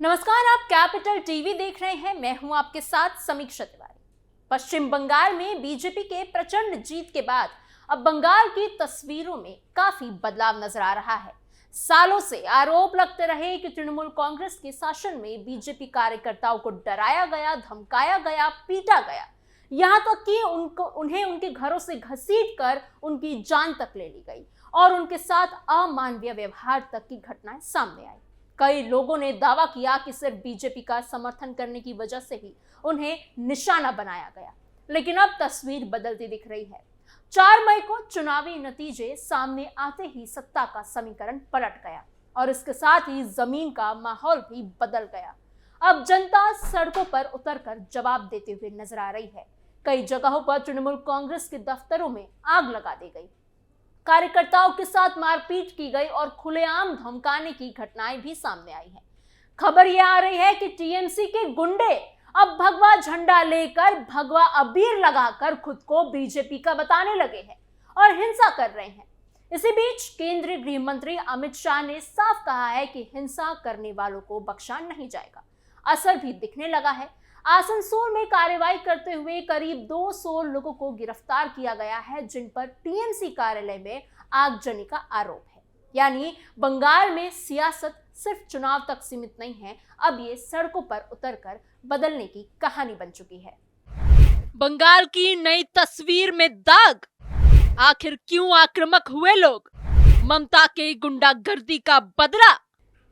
नमस्कार, आप capital TV देख रहे हैं। मैं हूं आपके साथ समीक्षा तिवारी। पश्चिम बंगाल में बीजेपी के प्रचंड जीत के बाद अब बंगाल की तस्वीरों में काफी बदलाव नजर आ रहा है। सालों से आरोप लगते रहे कि तृणमूल कांग्रेस के शासन में बीजेपी कार्यकर्ताओं को डराया गया, धमकाया गया, पीटा गया, यहाँ तक कि उन्हें उनके घरों से घसीट कर उनकी जान तक ले ली गई और उनके साथ अमानवीय व्यवहार तक की घटनाएं सामने आई। कई लोगों ने दावा किया कि सिर्फ बीजेपी का समर्थन करने की वजह से ही उन्हें निशाना बनाया गया, लेकिन अब तस्वीर बदलती दिख रही है। 4 मई को चुनावी नतीजे सामने आते ही सत्ता का समीकरण पलट गया और इसके साथ ही जमीन का माहौल भी बदल गया। अब जनता सड़कों पर उतरकर जवाब देते हुए नजर आ रही है। कई जगहों पर तृणमूल कांग्रेस के दफ्तरों में आग लगा दी गई, कार्यकर्ताओं के साथ मारपीट की गई और खुलेआम धमकाने की घटनाएं भी सामने आई हैं। खबर यह आ रही है कि टीएमसी के गुंडे अब भगवा झंडा लेकर, भगवा अबीर लगाकर खुद को बीजेपी का बताने लगे हैं और हिंसा कर रहे हैं। इसी बीच केंद्रीय गृह मंत्री अमित शाह ने साफ कहा है कि हिंसा करने वालों को बख्शा नहीं जाएगा। असर भी दिखने लगा है। आसनसोल में कार्रवाई करते हुए करीब 200 लोगों को गिरफ्तार किया गया है, जिन पर टीएमसी कार्यालय में आगजनी का आरोप है। यानी बंगाल में सियासत सिर्फ चुनाव तक सीमित नहीं है, अब ये सड़कों पर उतरकर बदलने की कहानी बन चुकी है। बंगाल की नई तस्वीर में दाग, आखिर क्यों आक्रामक हुए लोग? ममता के गुंडागर्दी का बदला।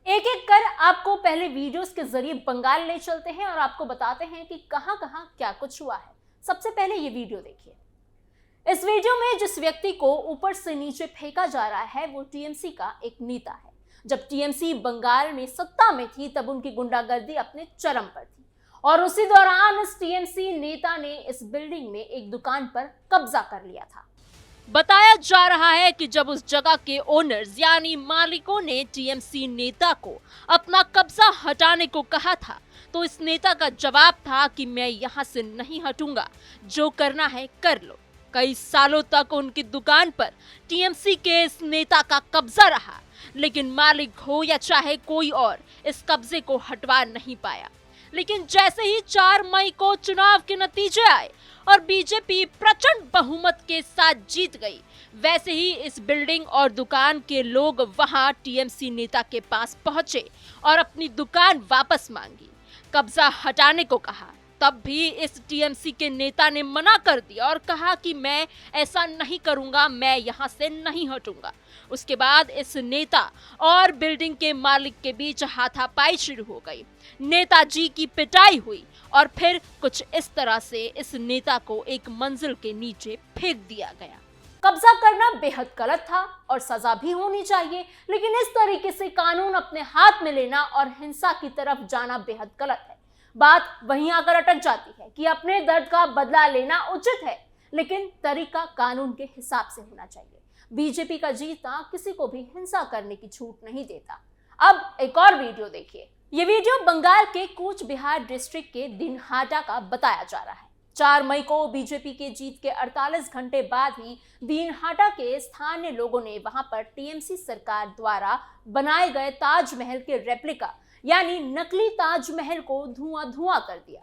एक एक कर आपको पहले वीडियोस के जरिए बंगाल ले चलते हैं और आपको बताते हैं कि कहां कहां क्या कुछ हुआ है। सबसे पहले ये वीडियो देखिए। इस वीडियो में जिस व्यक्ति को ऊपर से नीचे फेंका जा रहा है वो टीएमसी का एक नेता है। जब टीएमसी बंगाल में सत्ता में थी तब उनकी गुंडागर्दी अपने चरम पर थी और उसी दौरान इस टीएमसी नेता ने इस बिल्डिंग में एक दुकान पर कब्जा कर लिया था। बताया जा रहा है कि जब उस जगह के ओनर्स यानी मालिकों ने टीएमसी नेता को अपना कब्जा हटाने को कहा था तो इस नेता का जवाब था कि मैं यहाँ से नहीं हटूंगा, जो करना है कर लो। कई सालों तक उनकी दुकान पर टीएमसी के इस नेता का कब्जा रहा, लेकिन मालिक हो या चाहे कोई और इस कब्जे को हटवा नहीं पाया। लेकिन जैसे ही 4 मई को चुनाव के नतीजे आए और बीजेपी प्रचंड बहुमत के साथ जीत गई, वैसे ही इस बिल्डिंग और दुकान के लोग वहां टीएमसी नेता के पास पहुंचे और अपनी दुकान वापस मांगी, कब्जा हटाने को कहा। तब भी इस टीएमसी के नेता ने मना कर दिया और कहा कि मैं ऐसा नहीं करूंगा, मैं यहां से नहीं हटूंगा। उसके बाद इस नेता और बिल्डिंग के मालिक के बीच हाथापाई शुरू हो गई। नेताजी की पिटाई हुई और फिर कुछ इस तरह से इस नेता को एक मंजिल के नीचे फेंक दिया गया। कब्जा करना बेहद गलत था और सजा भी होनी चाहिए, लेकिन इस तरीके से कानून अपने हाथ में लेना और हिंसा की तरफ जाना बेहद गलत है। बात वहीं आकर अटक जाती है कि अपने दर्द का बदला लेना उचित है, लेकिन तरीका कानून के हिसाब से होना चाहिए। बीजेपी का जीतना किसी को भी हिंसा करने की छूट नहीं देता। अब एक और वीडियो देखिए। ये वीडियो बंगाल के कूच बिहार डिस्ट्रिक्ट के दिनहाटा का बताया जा रहा है। 4 मई को बीजेपी के जीत के 48 घंटे बाद ही दिनहाटा के स्थानीय लोगों ने वहां पर टीएमसी सरकार द्वारा बनाए गए ताजमहल के रेप्लिका यानी नकली ताजमहल को धुआं कर दिया।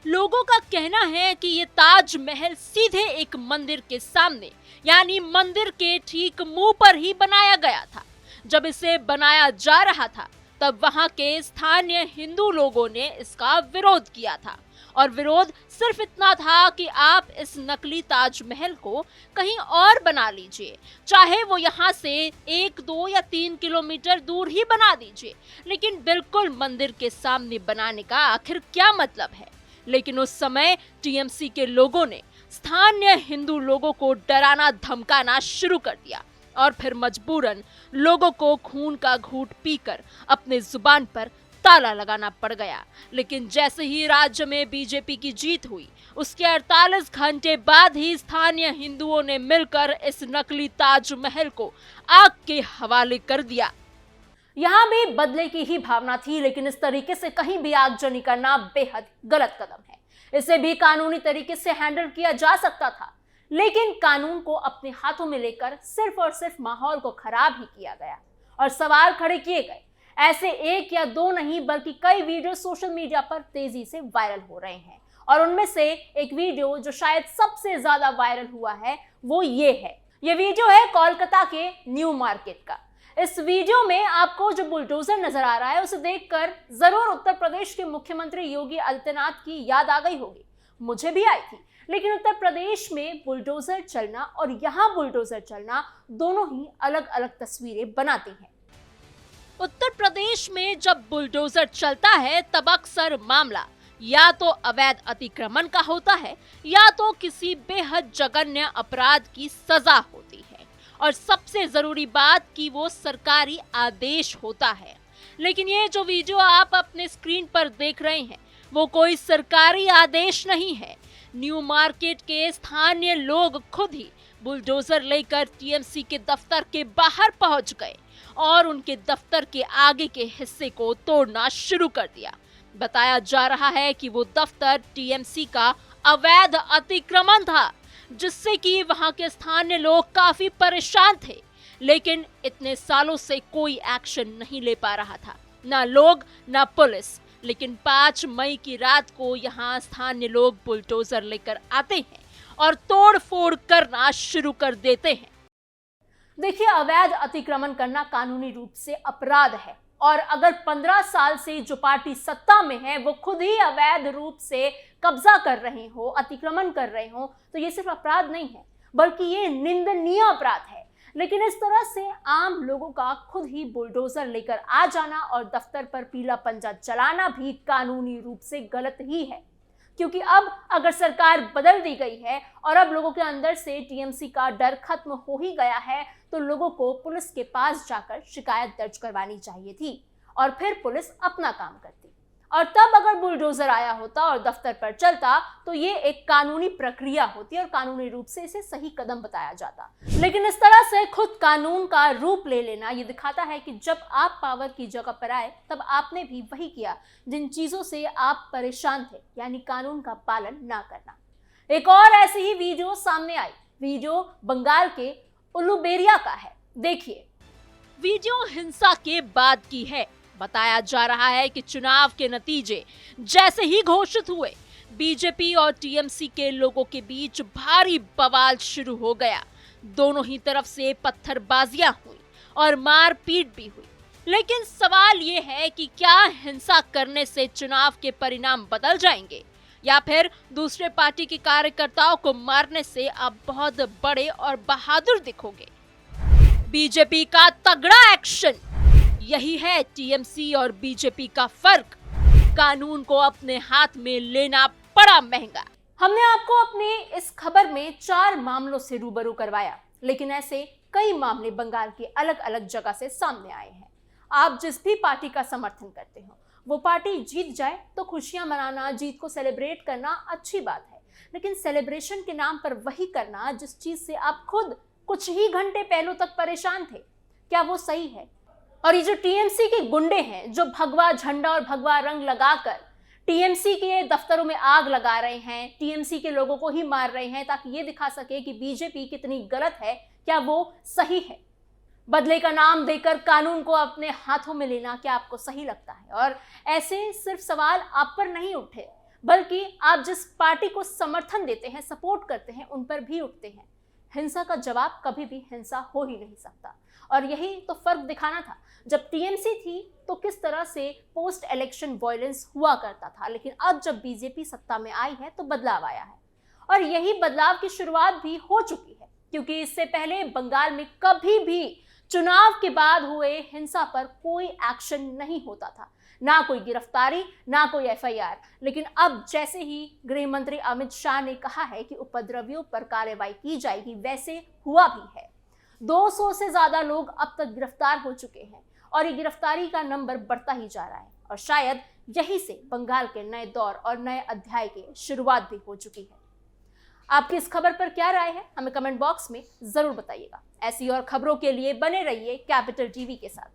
लोगों का कहना है कि ये ताजमहल सीधे एक मंदिर के सामने यानी मंदिर के ठीक मुंह पर ही बनाया गया था। जब इसे बनाया जा रहा था तब वहां के स्थानीय हिंदू लोगों ने इसका विरोध किया था और विरोध सिर्फ इतना था कि आप इस नकली ताजमहल को कहीं और बना लीजिए, चाहे वो यहाँ से 1, 2 या 3 किलोमीटर दूर ही बना दीजिए, लेकिन बिल्कुल मंदिर के सामने बनाने का आखिर क्या मतलब है। लेकिन उस समय टीएमसी के लोगों ने स्थानीय हिंदू लोगों को डराना धमकाना शुरू कर दिया और फिर मजबूरन लोगों को खून का घूंट पीकर अपने जुबान पर ताला लगाना पड़ गया। लेकिन जैसे ही राज्य में बीजेपी की जीत हुई उसके 48 घंटे बाद ही स्थानीय हिंदुओं ने मिलकर इस नकली ताजमहल को आग के हवाले कर दिया। यहाँ भी बदले की ही भावना थी, लेकिन इस तरीके से कहीं भी आगजनी करना बेहद गलत कदम है। इसे भी कानूनी तरीके से हैंडल किया जा सकता था, लेकिन कानून को अपने हाथों में लेकर सिर्फ और सिर्फ माहौल को खराब ही किया गया और सवाल खड़े किए गए। ऐसे एक या दो नहीं बल्कि कई वीडियो सोशल मीडिया पर तेजी से वायरल हो रहे हैं और उनमें से एक वीडियो जो शायद सबसे ज्यादा वायरल हुआ है वो ये है। ये वीडियो है कोलकाता के न्यू मार्केट का। इस वीडियो में आपको जो बुलडोजर नजर आ रहा है उसे देखकर जरूर उत्तर प्रदेश के मुख्यमंत्री योगी आदित्यनाथ की याद आ गई होगी। मुझे भी आई थी, लेकिन उत्तर प्रदेश में बुलडोजर चलना और यहाँ बुलडोजर चलना दोनों ही अलग अलग तस्वीरें बनाती हैं। उत्तर प्रदेश में जब बुलडोजर चलता है तब अक्सर मामला या तो अवैध अतिक्रमण का होता है या तो किसी बेहद जघन्य अपराध की सजा होती है और सबसे जरूरी बात कि वो सरकारी आदेश होता है। लेकिन ये जो वीडियो आप अपने स्क्रीन पर देख रहे हैं वो कोई सरकारी आदेश नहीं है। न्यू मार्केट के स्थानीय लोग खुद ही बुलडोजर लेकर टीएमसी के दफ्तर के बाहर पहुंच गए और उनके दफ्तर के आगे के हिस्से को तोड़ना शुरू कर दिया। बताया जा रहा है कि वो दफ्तर टीएमसी का अवैध अतिक्रमण था, जिससे कि वहां के स्थानीय लोग काफी परेशान थे। लेकिन इतने सालों से कोई एक्शन नहीं ले पा रहा था, ना लोग ना पुलिस। लेकिन 5 मई की रात को यहाँ स्थानीय लोग बुलडोजर लेकर आते हैं और तोड़ फोड़ करना शुरू कर देते हैं। देखिए, अवैध अतिक्रमण करना कानूनी रूप से अपराध है और अगर 15 साल से जो पार्टी सत्ता में है वो खुद ही अवैध रूप से कब्जा कर रहे हो, अतिक्रमण कर रहे हो, तो ये सिर्फ अपराध नहीं है बल्कि ये निंदनीय अपराध है। लेकिन इस तरह से आम लोगों का खुद ही बुलडोजर लेकर आ जाना और दफ्तर पर पीला पंजा चलाना भी कानूनी रूप से गलत ही है, क्योंकि अब अगर सरकार बदल दी गई है और अब लोगों के अंदर से टीएमसी का डर खत्म हो ही गया है, तो लोगों को पुलिस के पास जाकर शिकायत दर्ज करवानी चाहिए थी और फिर पुलिस अपना काम करती। और तब अगर बुलडोजर आया होता और दफ्तर पर चलता तो ये एक कानूनी प्रक्रिया होती और कानूनी रूप से इसे सही कदम बताया जाता। लेकिन इस तरह से खुद कानून का रूप ले लेना ये दिखाता है कि जब आप पावर की जगह पर आए तब आपने भी वही किया जिन चीजों से आप परेशान थे, यानी कानून का पालन ना करना। एक और ऐसी ही वीडियो सामने आई। वीडियो बंगाल के उलुबेरिया का है। देखिए, वीडियो हिंसा के बाद की है। बताया जा रहा है कि चुनाव के नतीजे जैसे ही घोषित हुए, बीजेपी और टीएमसी के लोगों के बीच भारी बवाल शुरू हो गया। दोनों ही तरफ से पत्थरबाजियां हुई और मारपीट भी हुई। लेकिन सवाल ये है कि क्या हिंसा करने से चुनाव के परिणाम बदल जाएंगे या फिर दूसरे पार्टी के कार्यकर्ताओं को मारने से आप बहुत बड़े और बहादुर दिखोगे। बीजेपी का तगड़ा एक्शन, यही है टीएमसी और बीजेपी का फर्क। कानून को अपने हाथ में लेना पड़ा महंगा। हमने आपको अपनी इस खबर में 4 मामलों से रूबरू करवाया, लेकिन ऐसे कई मामले बंगाल की अलग अलग जगह से सामने आए हैं। आप जिस भी पार्टी का समर्थन करते हो वो पार्टी जीत जाए तो खुशियां मनाना, जीत को सेलिब्रेट करना अच्छी बात है, लेकिन सेलिब्रेशन के नाम पर वही करना जिस चीज से आप खुद कुछ ही घंटे पहले तक परेशान थे, क्या वो सही है? और ये जो टीएमसी के गुंडे हैं जो भगवा झंडा और भगवा रंग लगाकर टीएमसी के दफ्तरों में आग लगा रहे हैं, टीएमसी के लोगों को ही मार रहे हैं ताकि ये दिखा सके कि बीजेपी कितनी गलत है, क्या वो सही है? बदले का नाम देकर कानून को अपने हाथों में लेना क्या आपको सही लगता है? और ऐसे सिर्फ सवाल आप पर नहीं उठे बल्कि आप जिस पार्टी को समर्थन देते हैं, सपोर्ट करते हैं, उन पर भी उठते हैं। हिंसा का जवाब कभी भी हिंसा हो ही नहीं सकता और यही तो फर्क दिखाना था। जब टीएमसी थी तो किस तरह से पोस्ट इलेक्शन वायलेंस हुआ करता था, लेकिन अब जब बीजेपी सत्ता में आई है तो बदलाव आया है और यही बदलाव की शुरुआत भी हो चुकी है, क्योंकि इससे पहले बंगाल में कभी भी चुनाव के बाद हुए हिंसा पर कोई एक्शन नहीं होता था, ना कोई गिरफ्तारी, ना कोई एफआईआर। लेकिन अब जैसे ही गृह मंत्री अमित शाह ने कहा है कि उपद्रवियों पर कार्रवाई की जाएगी, वैसे हुआ भी है। 200 से ज्यादा लोग अब तक गिरफ्तार हो चुके हैं और ये गिरफ्तारी का नंबर बढ़ता ही जा रहा है और शायद यहीं से बंगाल के नए दौर और नए अध्याय की शुरुआत भी हो चुकी है। आपकी इस खबर पर क्या राय है, हमें कमेंट बॉक्स में जरूर बताइएगा। ऐसी और खबरों के लिए बने रहिए कैपिटल टीवी के साथ।